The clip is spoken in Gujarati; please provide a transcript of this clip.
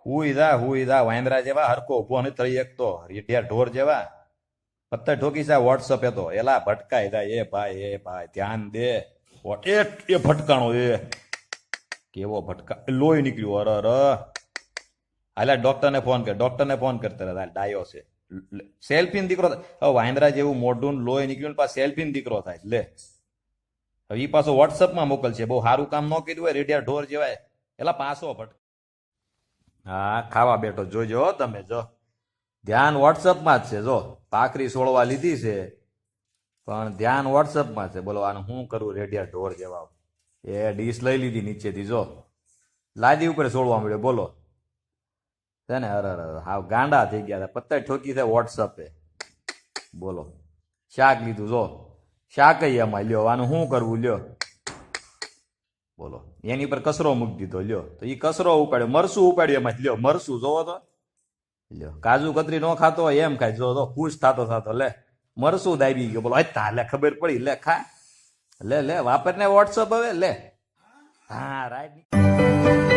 હુઈ જા વાંદરા જેવા હરકો ઉભો નથી થઈ શકતો રેડિયા ઢોર જેવા પત્તર ઠોકી છે વોટ્સઅપ એ તો એલા ભટકાઈ જાય એ ભાઈ ધ્યાન દે એ ભટકાણો કેવો ભટકા લોહી નીકળ્યું અર હાલા ડોક્ટરને ફોન કરતા હતા ડાયો છે સેલ્ફી દીકરો હવે વાંદરા જેવું મોઢું લોહી નીકળ્યું પાછા સેલ્ફી દીકરો થાય લે હવે ઈ પાછો વોટ્સઅપમાં મોકલશે બહુ સારું કામ ન કર્યું હોય રેડિયા ઢોર જેવાય એલા પાછો ભટક હા ખાવા બેઠો જોજો તમે જો ધ્યાન વોટ્સઅપમાં જ છે જો ભાખરી સોળવા લીધી છે પણ ધ્યાન વોટ્સઅપમાં છે બોલો આનું શું કરું રેડિયા ઢોર જેવા એ ડીશ લઈ લીધી નીચેથી જો લાદી ઉપર સોળવા મળ્યો બોલો છે ને અરે હાવ ગાંડા થઈ ગયા પત્તા ઠોકી છે વોટ્સઅપે બોલો શાક લીધું જો શાક એમાં લ્યો આનું શું કરવું લ્યો બોલો એની પર કચરો મૂકી દીધો લ્યો તો એ કચરો ઉપાડ્યો મરસું ઉપાડ્યું એમાં લ્યો મરસું જોવો તો લ્યો કાજુ કતરી નો ખાતો હોય એમ ખાય જો ખુશ થતો લે મરસું દાબી ગયો બોલો હતા લે ખબર પડી લે ખા લે વાપરને વોટ્સઅપ હવે લે હા રાઈટ